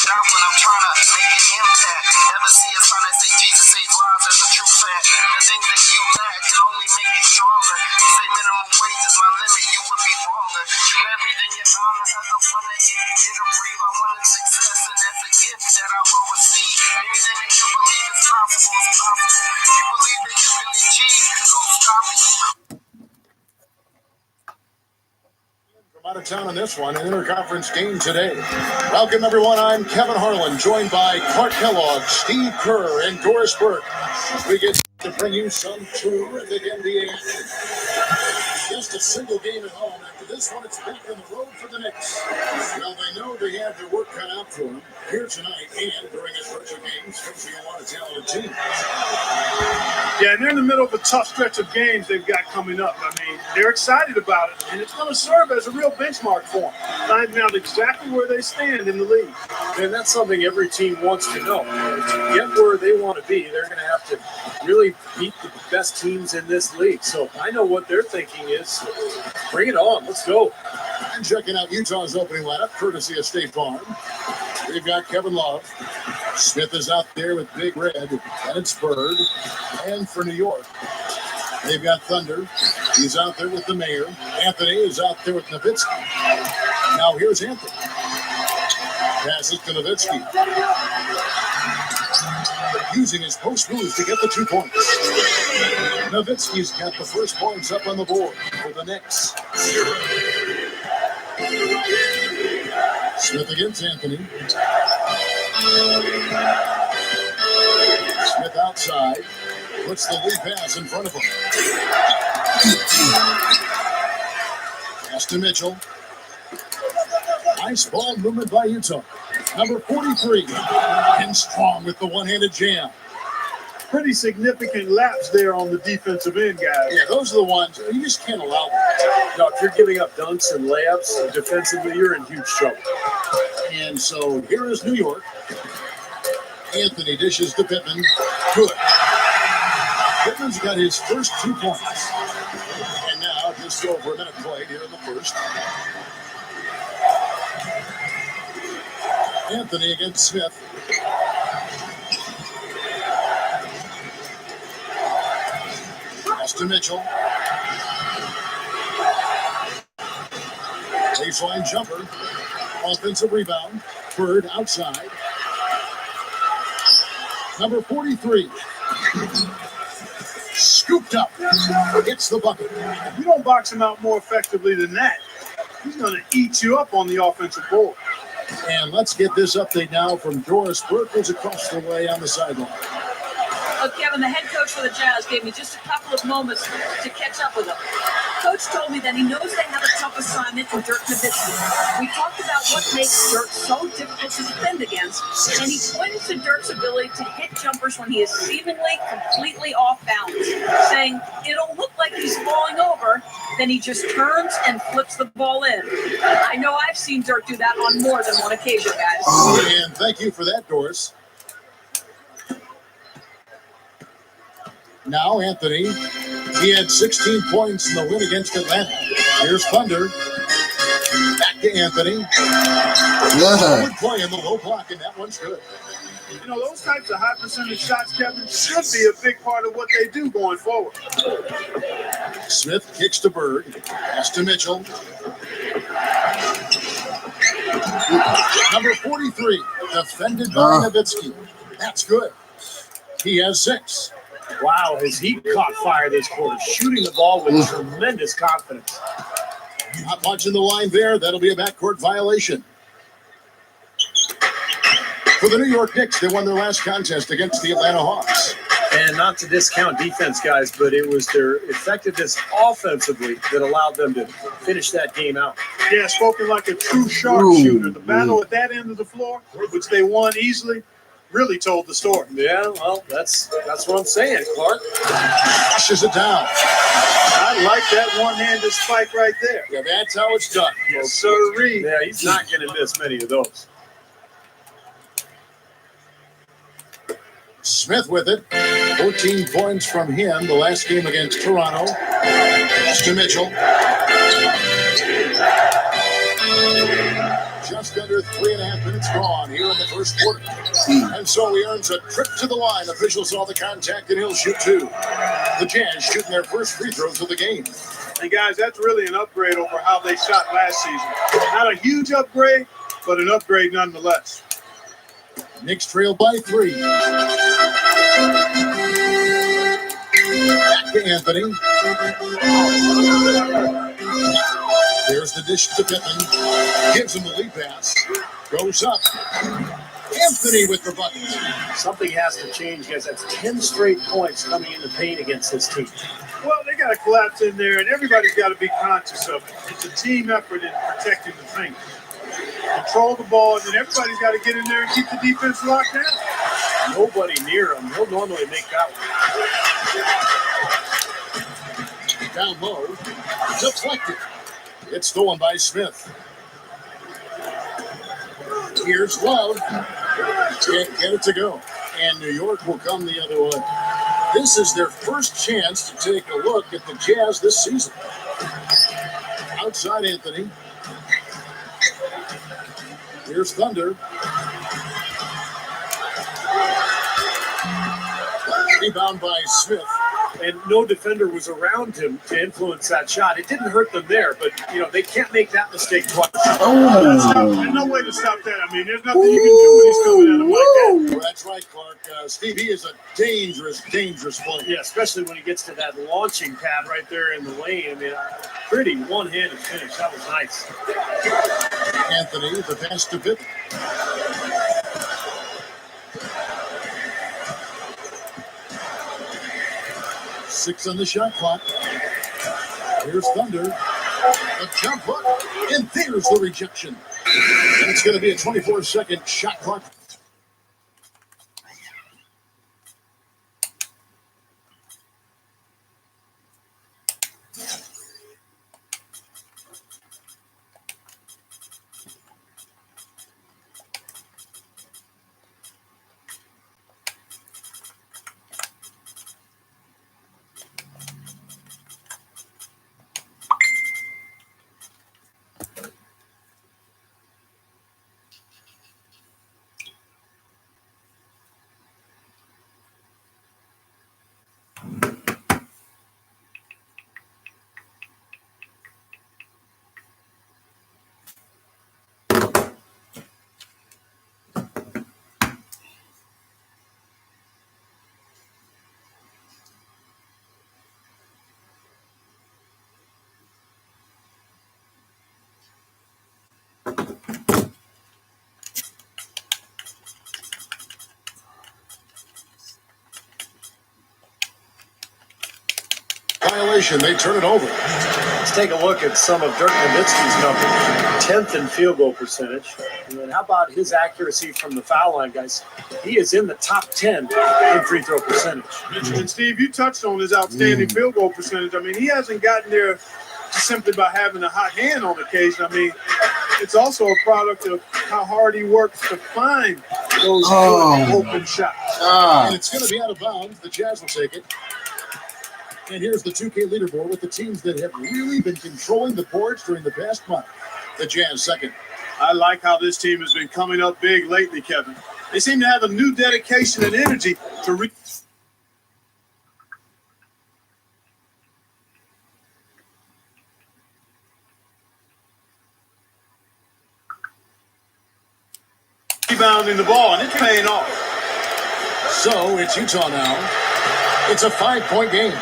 out when I'm trying to make an impact. Never see a sign that say Jesus saves lives as a true fact. The things that you lack can only make you stronger. You say minimum wage is my limit, you would be wronger. Do everything you honor as the one that gave you to breathe. I wanted success, and that's a gift that I will receive. Anything that you believe is possible is possible. You believe that you can achieve, who's stopping you? Out of town on this one, an interconference game today. Welcome, everyone. I'm Kevin Harlan, joined by Clark Kellogg, Steve Kerr, and Doris Burke. We get to bring you some terrific NBA action. Just a single game at home. After this one, it's back on the road for the Knicks. Well, they know they have their work cut out for them here tonight and during a stretch of games, facing a lot of talented teams. Yeah, and they're in the middle of a tough stretch of games they've got coming up. I mean, they're excited about it, and it's going to serve as a real benchmark for them, finding out exactly where they stand in the league. And that's something every team wants to know. To get where they want to be, they're going to have to really beat the best teams in this league. So I know what they're thinking is, bring it on, let's go. And checking out Utah's opening lineup, courtesy of State Farm. We've got Kevin Love. Smith is out there with Big Red, and it's Bird. And for New York, they've got Thunder. He's out there with the mayor. Anthony is out there with Nowitzki. Now here's Anthony. Passes to Nowitzki. Using his post moves to get the 2 points. Nowitzki's got the first points up on the board for the Knicks. Smith against Anthony. Smith outside. Puts the lead pass in front of him. Pass to Mitchell. Nice ball movement by Utah. Number 43. And strong with the one-handed jam. Pretty significant laps there on the defensive end, guys. Yeah, those are the ones you just can't allow that. No, if you're giving up dunks and layups defensively, you're in huge trouble. And so here is New York. Anthony dishes to Pittman. Good. Pittman's got his first 2 points. And now just over a minute played here in the first. Anthony against Smith. Pass to Mitchell. Baseline jumper. Offensive rebound. Bird outside. Number 43. Scooped up. Hits the bucket. If you don't box him out more effectively than that, he's going to eat you up on the offensive board. And let's get this update now from Doris Burke, who's across the way on the sideline. Well, Kevin, the head coach for the Jazz gave me just a couple of moments to catch up with him. Coach told me that he knows they have a tough assignment in Dirk Nowitzki. We talked about what makes Dirk so difficult to defend against, and he pointed to Dirk's ability to hit jumpers when he is seemingly completely off balance, saying it'll look like he's falling over, then he just turns and flips the ball in. I know I've seen Dirk do that on more than one occasion, guys. And thank you for that, Doris. Now Anthony, he had 16 points in the win against Atlanta. Here's Thunder. Back to Anthony. Good play in the low block, and that one's good. You know, those types of high percentage shots, Kevin, should be a big part of what they do going forward. Smith kicks to Bird. Pass to Mitchell. Number 43, defended by Nowitzki. That's good. He has 6. Wow, has he caught fire this quarter, shooting the ball with tremendous confidence. Not much in the line there. That'll be a backcourt violation. For the New York Knicks, they won their last contest against the Atlanta Hawks. And not to discount defense, guys, but it was their effectiveness offensively that allowed them to finish that game out. Yeah, spoken like a true sharpshooter. The battle at that end of the floor, which they won easily, really told the story. Yeah, well, that's what I'm saying, Clark. Pushes it down. I like that one-handed spike right there. Yeah, that's how it's done. Yes, sirree. Yeah, he's not going to miss many of those. Smith with it. 14 points from him the last game against Toronto. Pass to Mitchell. Just Just under 3.5 minutes gone here in the first quarter. And so he earns a trip to the line. Officials saw the contact and he'll shoot two. The Jazz shooting their first free throws of the game. And guys, that's really an upgrade over how they shot last season. Not a huge upgrade, but an upgrade nonetheless. Knicks trail by 3. Back to Anthony. There's the dish to Pittman. Gives him the lead pass. Goes up. Anthony with the bucket. Something has to change, guys. That's 10 straight points coming in the paint against this team. Well, they got to collapse in there, and everybody's got to be conscious of it. It's a team effort in protecting the paint. Control the ball, and then everybody's got to get in there and keep the defense locked down. Nobody near him. He'll normally make that one. Down low. Deflected. It's stolen by Smith. Here's Love. Can't get it to go. And New York will come the other way. This is their first chance to take a look at the Jazz this season. Outside Anthony. Here's Thunder. Rebound by Smith. And no defender was around him to influence that shot. It didn't hurt them there, but, they can't make that mistake twice. There's no way to stop that. I mean, there's nothing you can do when he's coming at him like that. Well, that's right, Clark. Steve, he is a dangerous, dangerous player. Yeah, especially when he gets to that launching pad right there in the lane. I mean, pretty one-handed finish. That was nice. Anthony, the pass to Pitt. 6 on the shot clock. Here's Thunder. A jump hook. And there's the rejection. And it's going to be a 24-second shot clock. Violation. They turn it over. Let's take a look at some of Dirk Nowitzki's numbers. 10th in field goal percentage. And then how about his accuracy from the foul line, guys? He is in the top 10 in free throw percentage. And Steve, you touched on his outstanding field goal percentage. I mean, he hasn't gotten there just simply by having a hot hand on occasion. I mean, it's also a product of how hard he works to find those open shots. And it's going to be out of bounds. The Jazz will take it. And here's the 2K leaderboard with the teams that have really been controlling the boards during the past month. The Jazz second. I like how this team has been coming up big lately, Kevin. They seem to have a new dedication and energy to rebounding the ball, and it's paying off. So it's Utah now. It's a 5-point game.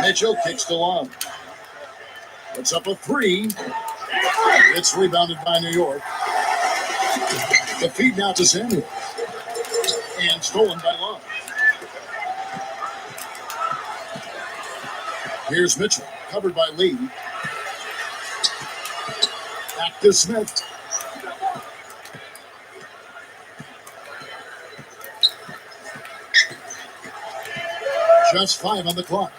Mitchell kicks the lob. It's up a 3. It's rebounded by New York. The feed now to Samuel. And stolen by Love. Here's Mitchell, covered by Lee. Back to Smith. Just 5 on the clock.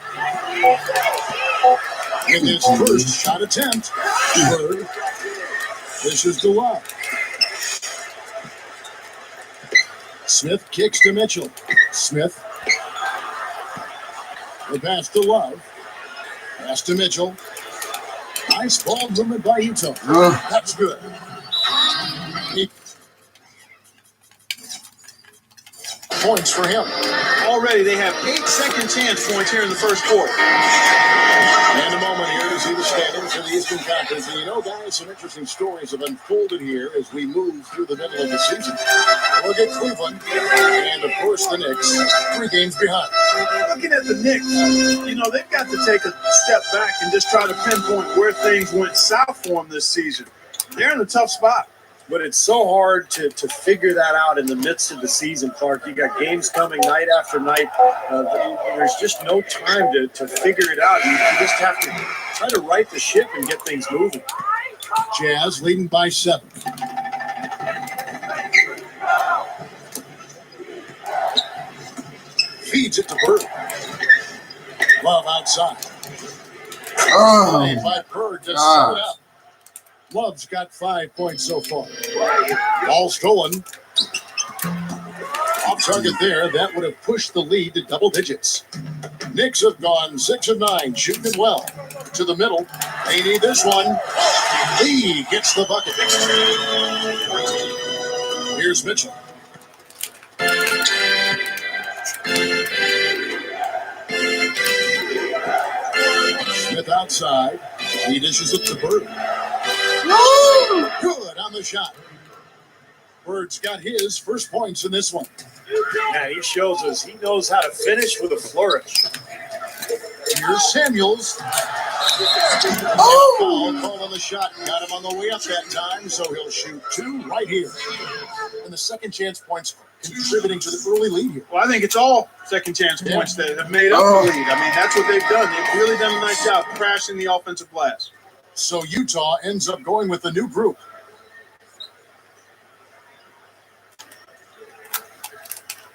In his first shot attempt, Bird. This is the lob. Smith kicks to Mitchell. Smith. The pass to Love. Pass to Mitchell. Nice ball movement by Ito. That's good. Points for him. Already they have 8 second chance points here in the first quarter. And a moment here to see the standings of the Eastern Conference. And you know, guys, some interesting stories have unfolded here as we move through the middle of the season. Look at Cleveland and, of course, the Knicks, 3 games behind. Looking at the Knicks, you know, they've got to take a step back and just try to pinpoint where things went south for them this season. They're in a tough spot. But it's so hard to figure that out in the midst of the season, Clark. You got games coming night after night. There's just no time to figure it out. You just have to try to right the ship and get things moving. Jazz leading by 7. Feeds it to Bird. Love outside. Played by Bird to set it up. Love's got 5 points so far. Ball stolen. Off target there. That would have pushed the lead to double digits. Knicks have gone 6 of 9, shooting it well. To the middle. They need this one. Lee gets the bucket. Here's Mitchell. Smith outside. He dishes it to Bird. Good on the shot. Bird's got his first points in this one. Yeah, he shows us he knows how to finish with a flourish. Here's Samuels. Call on the shot. Got him on the way up that time, so he'll shoot 2 right here. And the second chance points contributing to the early lead here. Well, I think it's all second chance points that have made up the lead. I mean, that's what they've done. They've really done a nice job crashing the offensive glass. So Utah ends up going with the new group.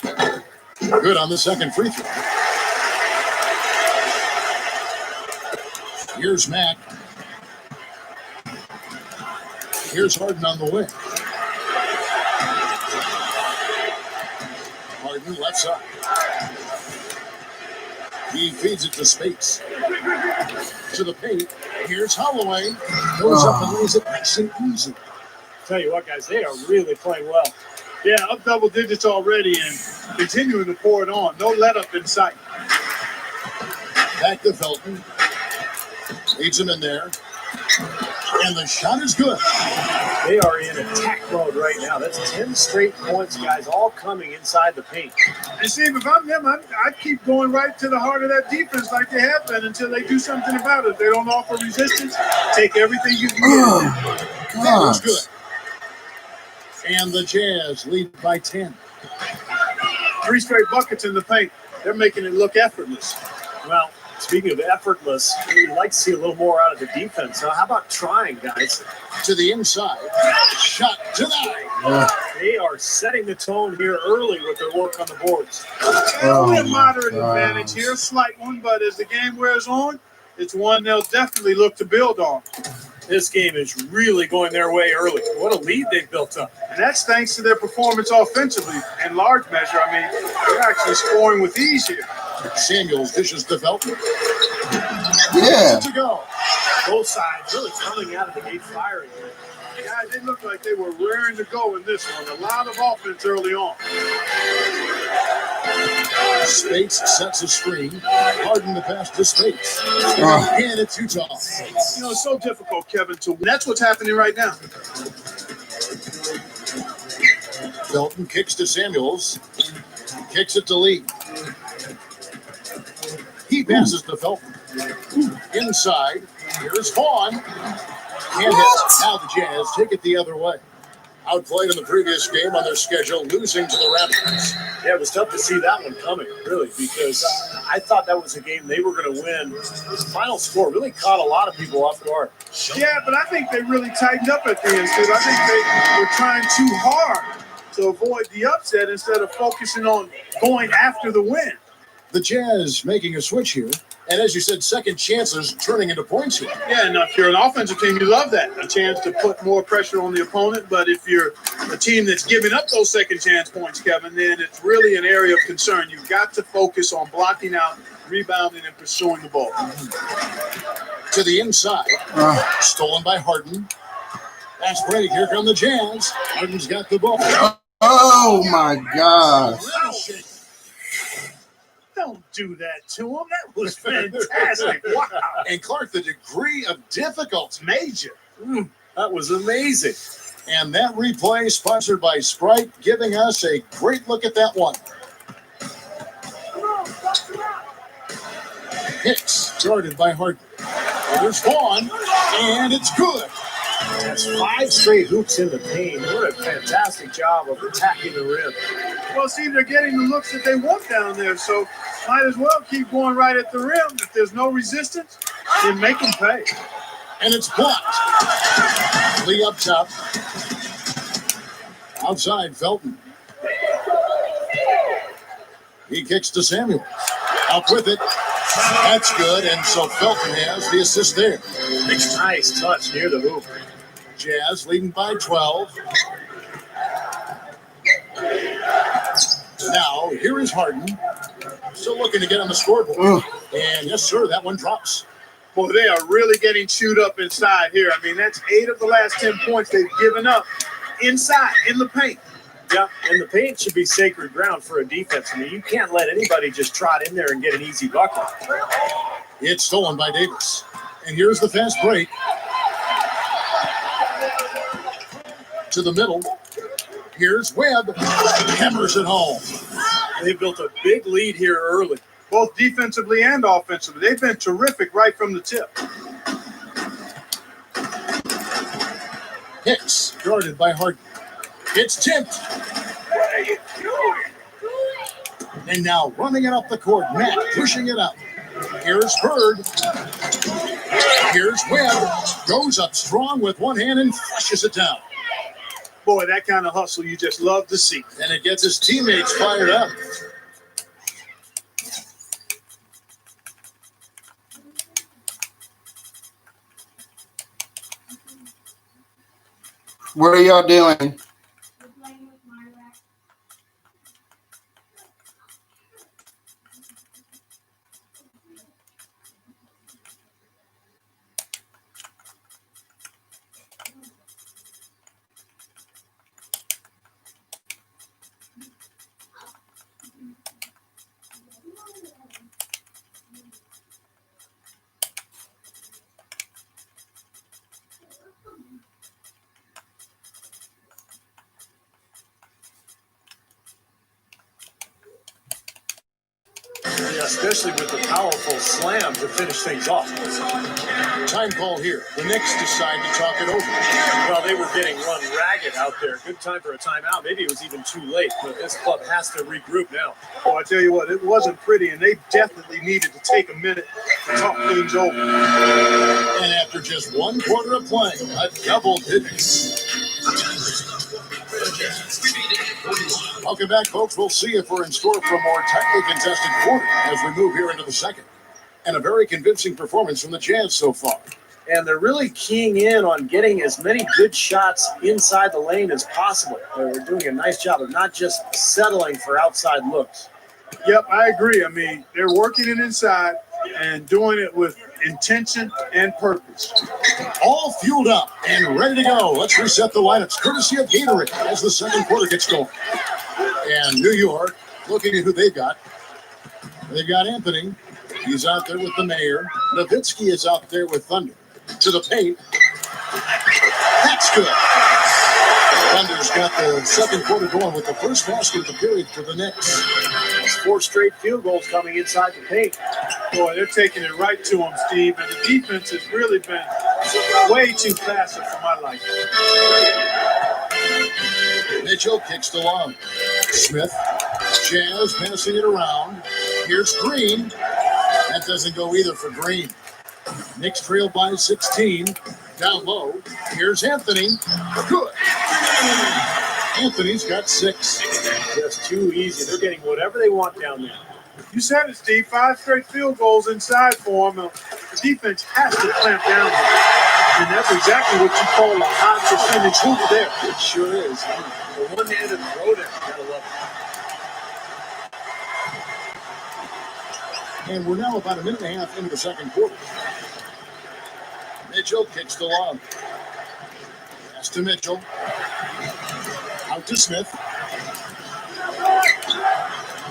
Good on the second free throw. Here's Mack. Here's Harden on the wing. Harden left side. He feeds it to Spates. To the paint. Here's Holloway. Goes up and lays it nice and easy. Tell you what, guys, they are really playing well. Yeah, up double digits already and continuing to pour it on. No let up in sight. Back to Felton. Leads him in there. And the shot is good. They are in attack mode right now. That's 10 straight points, guys, all coming inside the paint. And Steve, if I'm them, I keep going right to the heart of that defense like they have been until they do something about it. If they don't offer resistance, take everything you can get. That was good. And the Jazz lead by 10. 3 straight buckets in the paint. They're making it look effortless. Well, speaking of effortless, we'd like to see a little more out of the defense. How about trying, guys? To the inside. Shot denied. They are setting the tone here early with their work on the boards. Only a moderate advantage here, a slight one, but as the game wears on, it's one they'll definitely look to build on. This game is really going their way early. What a lead they've built up. And that's thanks to their performance offensively in large measure. I mean, they're actually scoring with ease here. Samuels dishes to Felton. Yeah. To go. Both sides really coming out of the gate firing. Guys, they look like they were raring to go in this one. A lot of offense early on. Spates sets a screen. Harden the pass to Spates. And it's Utah. You know, it's so difficult, Kevin, to win. That's what's happening right now. Felton kicks to Samuels. Kicks it to Lee. He passes to Felton. Inside. Here's Vaughn. And hits. Now the Jazz take it the other way. Outplayed in the previous game on their schedule, losing to the Raptors. Yeah, it was tough to see that one coming, really, because I thought that was a game they were going to win. The final score really caught a lot of people off guard. Yeah, but I think they really tightened up at the end, Steve. I think they were trying too hard to avoid the upset instead of focusing on going after the win. The Jazz making a switch here. And as you said, second chances turning into points here. Yeah, and if you're an offensive team, you love that. A chance to put more pressure on the opponent. But if you're a team that's giving up those second chance points, Kevin, then it's really an area of concern. You've got to focus on blocking out rebounding and pursuing the ball. To the inside. Stolen by Harden. Fast break. Here come the Jazz. Harden's got the ball. Oh my gosh. Don't do that to him. That was fantastic. Wow. And Clark, the degree of difficulty. Major. That was amazing. And that replay sponsored by Sprite, giving us a great look at that one. Hicks, guarded by Harden. There's Vaughn, and it's good. That's 5 straight hoops in the paint. What a fantastic job of attacking the rim. Well, see, they're getting the looks that they want down there, so might as well keep going right at the rim. If there's no resistance, then make them pay. And it's blocked. Lee up top. Outside, Felton. He kicks to Samuel. Up with it. That's good, and so Felton has the assist there. Nice touch near the hoop. Jazz leading by 12. Now, here is Harden. Still looking to get on the scoreboard. And yes, sir, that one drops. Boy, they are really getting chewed up inside here. I mean, that's 8 of the last 10 points they've given up inside, in the paint. Yeah, and the paint should be sacred ground for a defense. I mean, you can't let anybody just trot in there and get an easy bucket. It's stolen by Davis. And here's the fast break. To the middle. Here's Webb. Hammers it home. They built a big lead here early. Both defensively and offensively. They've been terrific right from the tip. Hicks, guarded by Harden. It's tipped. And now running it up the court. Matt pushing it up. Here's Bird. Here's Webb. Goes up strong with one hand and flushes it down. Boy, that kind of hustle you just love to see. And it gets his teammates fired up. What are y'all doing? Yeah, especially with the powerful slam to finish things off. Time call here. The Knicks decide to talk it over. Well, they were getting run ragged out there. Good time for a timeout. Maybe it was even too late, but this club has to regroup now. Oh, I tell you what, it wasn't pretty, and they definitely needed to take a minute to talk things over. And after just 1 quarter of play, a double digits. Welcome back, folks. We'll see if we're in store for a more tightly contested quarter as we move here into the second. And a very convincing performance from the Jazz so far. And they're really keying in on getting as many good shots inside the lane as possible. They're doing a nice job of not just settling for outside looks. Yep, I agree. I mean, they're working it inside and doing it with intention and purpose. All fueled up and ready to go. Let's reset the lineups, courtesy of Gatorade, as the second quarter gets going. And New York, looking at who they've got. They've got Anthony. He's out there with the mayor. Nowitzki is out there with Thunder. To the paint. That's good. Thunder's got the second quarter going with the first basket of the period for the Knicks. It's 4 straight field goals coming inside the paint. Boy, they're taking it right to him, Steve. And the defense has really been way too passive for my liking. Mitchell kicks the long. Smith. Jazz passing it around. Here's Green. That doesn't go either for Green. Knicks trail by 16. Down low. Here's Anthony. Good. Anthony's got 6. Just too easy. They're getting whatever they want down there. You said it, Steve. 5 straight field goals inside for them. The defense has to clamp down here. And that's exactly what you call a high percentage hoop there. It sure is. The one-handed throwdown. Gotta love And we're now about a minute and a half into the second quarter. Mitchell kicks the lob. Pass to Mitchell. Out to Smith.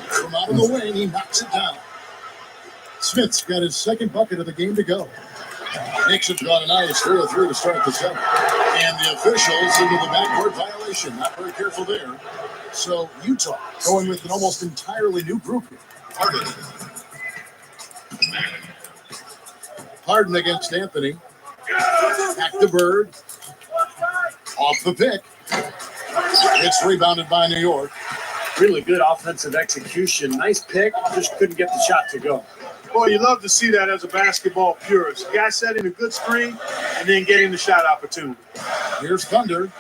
From out of the wing, he knocks it down. Smith's got his second bucket of the game to go. Knicks have got a nice 3-3 to start the second. And the officials into the backcourt violation. Not very careful there. So Utah going with an almost entirely new group here. Harden against Anthony. Back to Bird. Off the pick. It's rebounded by New York. Really good offensive execution. Nice pick. Just couldn't get the shot to go. Boy, you love to see that as a basketball purist. Guy setting a good screen and then getting the shot opportunity. Here's Thunder.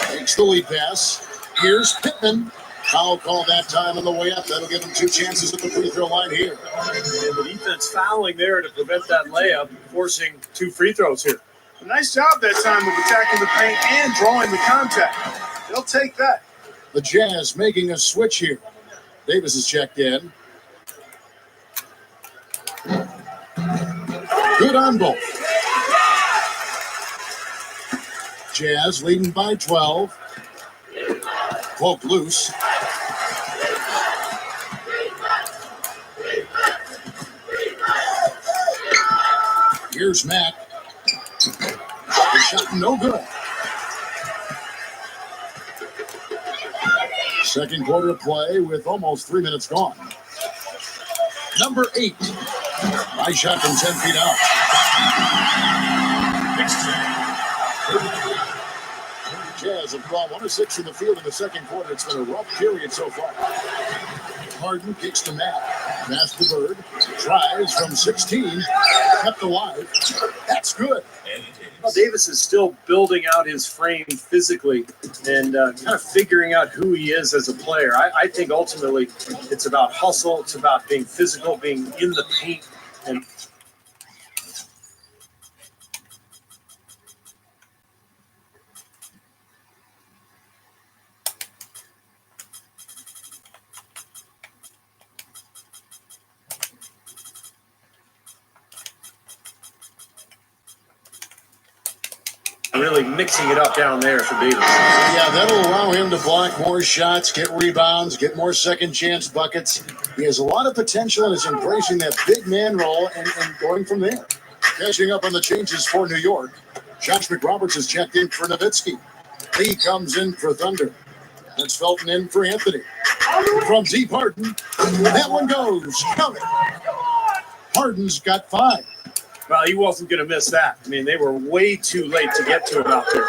Takes the lead pass. Here's Pittman. Foul call that time on the way up. That'll give him 2 chances at the free throw line here. And the defense fouling there to prevent that layup, forcing 2 free throws here. A nice job that time of attacking the paint and drawing the contact. They'll take that. The Jazz making a switch here. Davis is checked in. Good on both. Jazz leading by 12. Cloak loose. Here's Mack. The shot no good. Second quarter play with almost 3 minutes gone. Number 8. Nice shot from 10 feet out. Jazz have gone 1 of 6 in the field in the second quarter. It's been a rough period so far. Harden kicks to Matt. Pass to Bird. Tries from 16. Kept alive. That's good. Well, Davis is still building out his frame physically and kind of figuring out who he is as a player. I think ultimately it's about hustle. It's about being physical, being in the paint. And really mixing it up down there for Davis. Yeah, that'll allow him to block more shots, get rebounds, get more second chance buckets. He has a lot of potential and is embracing that big man role and going from there. Catching up on the changes for New York. Josh McRoberts is checked in for Nowitzki. Lee comes in for Thunder. That's Felton in for Anthony. From deep Harden. That one goes. Count it. Harden's got 5. Well, he wasn't going to miss that. I mean, they were way too late to get to him out there.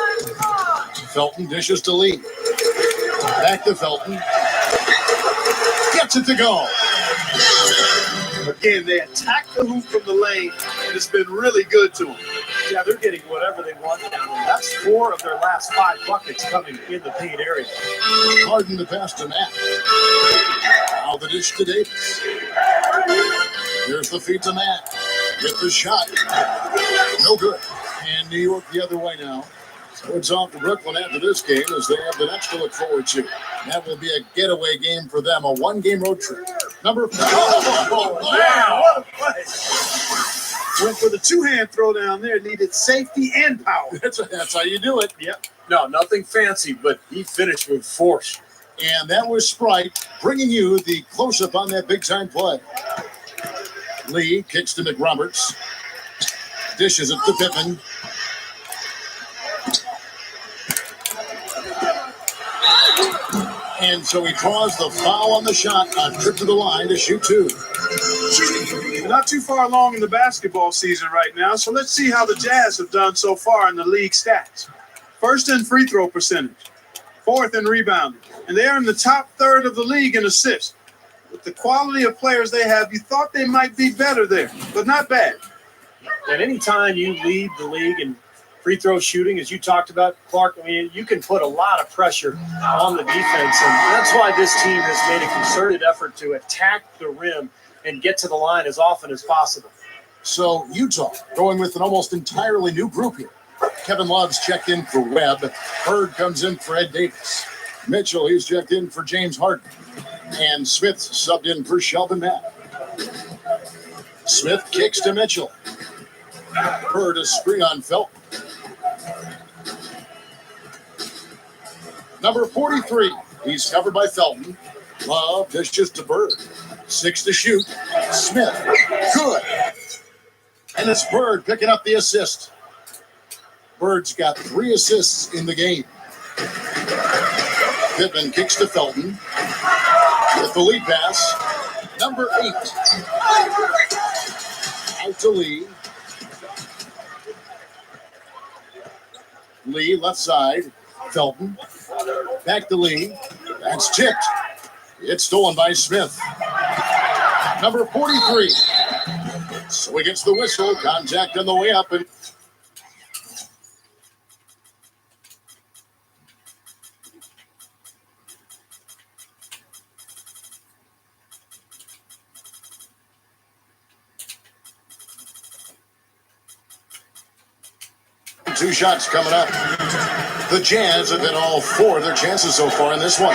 Felton dishes to Lee. Back to Felton. Gets it to go. Again, they attack the hoop from the lane, and it's been really good to them. Yeah, they're getting whatever they want down there. That's 4 of their last 5 buckets coming in the paint area. Harden the pass to Matt. Now the dish to Davis. Here's the feed to Matt. Get the shot. No good. And New York the other way now. So it's off to Brooklyn after this game as they have the next to look forward to. That will be a getaway game for them, a 1-game road trip. Number 4. Oh, wow, what a play. Went for the 2-hand throw down there. Needed safety and power. That's how you do it. Yep. No, nothing fancy, but he finished with force. And that was Sprite bringing you the close-up on that big-time play. Lee kicks to McRoberts. Dishes it to Pittman. And so he draws the foul on the shot on trip to the line to shoot 2. We're not too far along in the basketball season right now, so let's see how the Jazz have done so far in the league stats. First in free throw percentage, 4th in rebounding, and they are in the top third of the league in assists. With the quality of players they have, you thought they might be better there, but not bad. And anytime you lead the league in free throw shooting, as you talked about, Clark, I mean, you can put a lot of pressure on the defense, and that's why this team has made a concerted effort to attack the rim and get to the line as often as possible. So Utah going with an almost entirely new group here. Kevin Love's checked in for Webb. Bird comes in for Ed Davis. Mitchell, he's checked in for James Harden. And Smith subbed in for Shelvin Matt. Smith kicks to Mitchell. Bird a screen on Felton. Number 43. He's covered by Felton. Love dishes to Bird. 6 to shoot. Smith. Good. And it's Bird picking up the assist. Bird's got 3 assists in the game. Pittman kicks to Felton. With the lead pass. Number 8. Out to Lee. Lee, left side. Felton. Back to Lee. That's tipped. It's stolen by Smith. Number 43. So he gets the whistle. Contact on the way up. And two shots coming up. The Jazz have been all 4 of their chances so far in this one.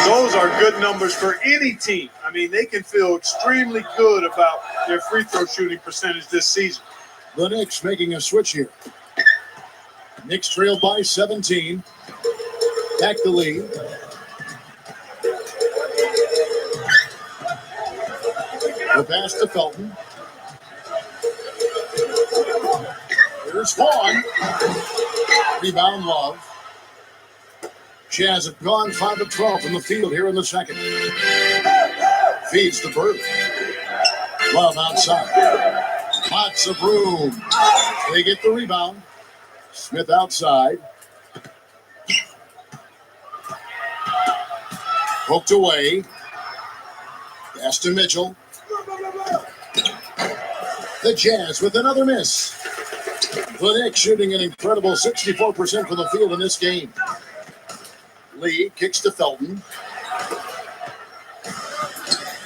Those are good numbers for any team. I mean, they can feel extremely good about their free throw shooting percentage this season. The Knicks making a switch here. Knicks trailed by 17. Back to Lee. The pass to Felton. Here's Vaughn. Rebound Love. Jazz have gone 5 of 12 from the field here in the second. Feeds the Bird. Love outside. Lots of room. They get the rebound. Smith outside. Poked away. Pass to Mitchell. The Jazz with another miss. The Knicks shooting an incredible 64% from the field in this game. Lee kicks to Felton.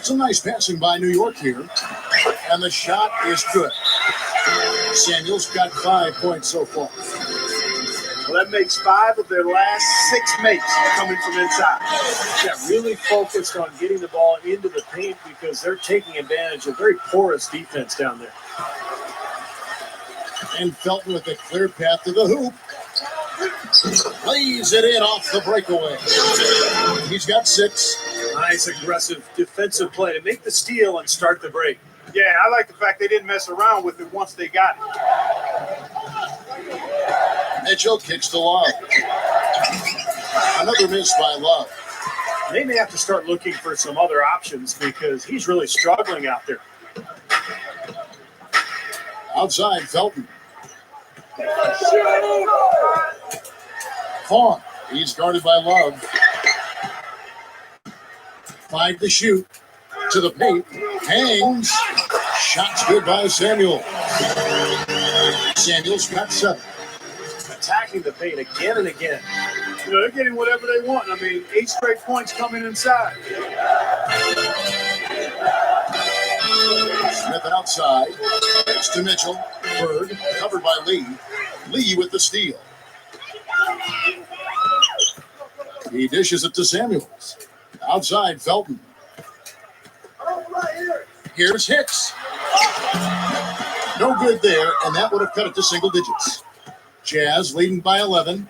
Some nice passing by New York here. And the shot is good. Samuel's got 5 points so far. Well, that makes 5 of their last 6 makes coming from inside. Yeah, really focused on getting the ball into the paint because they're taking advantage of very porous defense down there. And Felton with a clear path to the hoop. Lays it in off the breakaway. He's got 6. Nice aggressive defensive play to make the steal and start the break. Yeah, I like the fact they didn't mess around with it once they got it. Mitchell kicks to Love. Another miss by Love. They may have to start looking for some other options because he's really struggling out there. Outside, Felton. Vaughn. He's guarded by Love. 5 to shoot. To the paint. Hangs. Shots good by Samuel. Samuel's got 7. Attacking the paint again and again. You know, they're getting whatever they want. I mean, 8 straight points coming inside. Smith outside. It's to Mitchell. Bird covered by Lee. Lee with the steal. He dishes it to Samuels. Outside, Felton. Here's Hicks. No good there, and that would have cut it to single digits. Jazz leading by 11.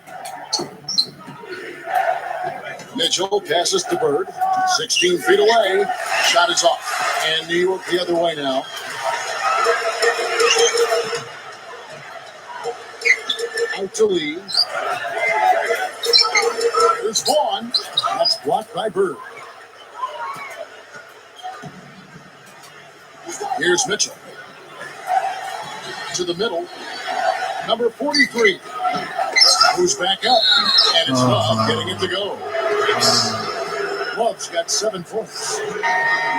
Mitchell passes to Bird. 16 feet away. Shot is off. And New York the other way now. Out to Lee. Here's Vaughn. That's blocked by Bird. Here's Mitchell. To the middle. Number 43. Who's back up. And it's Love getting it to go. Love's got 7 points.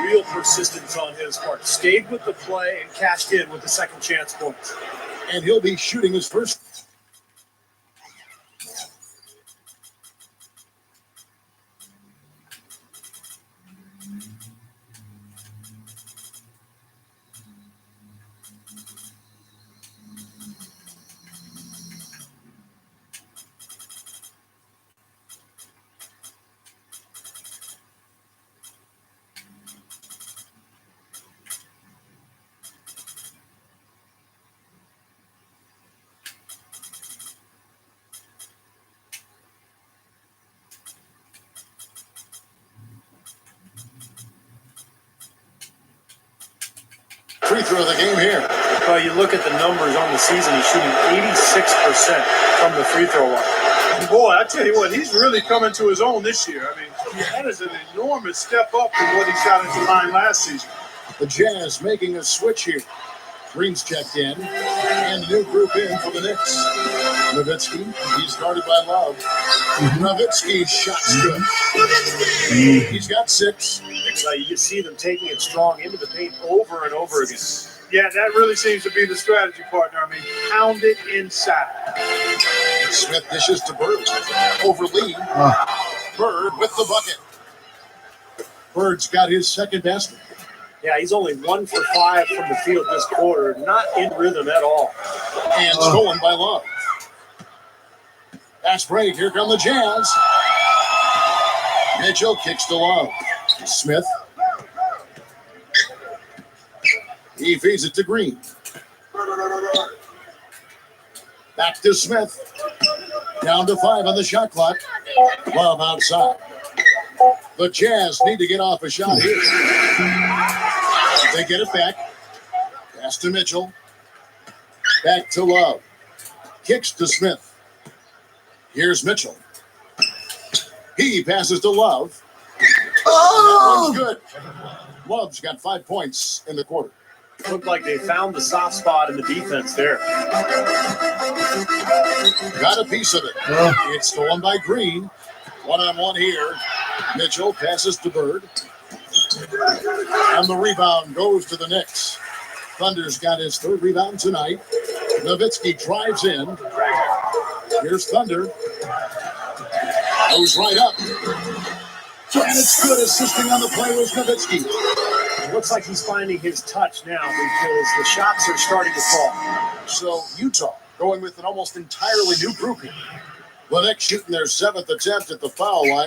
Real persistence on his part. Stayed with the play and cashed in with the second chance points. And he'll be shooting his first. throw of the game here. Well, you look at the numbers on the season, he's shooting 86% from the free throw line. Boy, I tell you what, he's really coming to his own this year. I mean, that is an enormous step up from what he shot at the line last season. The Jazz making a switch here. Green's checked in, and the new group in for the Knicks. Nowitzki, he's guarded by Love. Nowitzki's shot's good. He's got 6. You just see them taking it strong into the paint over and over again. Yeah, that really seems to be the strategy, partner. I mean, pound it inside. Smith dishes to Bird. Over Lee. Bird with the bucket. Bird's got his second basket. Yeah, he's only 1 for 5 from the field this quarter. Not in rhythm at all. And stolen by Love. Fast break. Here come the Jazz. Mitchell kicks to Love. Smith. He feeds it to Green. Back to Smith. Down to 5 on the shot clock. Love outside. The Jazz need to get off a shot here. They get it back. Pass to Mitchell. Back to Love. Kicks to Smith. Here's Mitchell. He passes to Love. Oh! That one's good. Love's got 5 points in the quarter. Looked like they found the soft spot in the defense there. Got a piece of it. It's stolen by Green. 1-on-1 here. Mitchell passes to Bird. And the rebound goes to the Knicks. Thunder's got his 3rd rebound tonight. Nowitzki drives in. Here's Thunder. Goes right up. And it's good. Assisting on the play was Nowitzki. It looks like he's finding his touch now because the shots are starting to fall. So Utah going with an almost entirely new grouping. The Knicks shooting their 7th attempt at the foul line.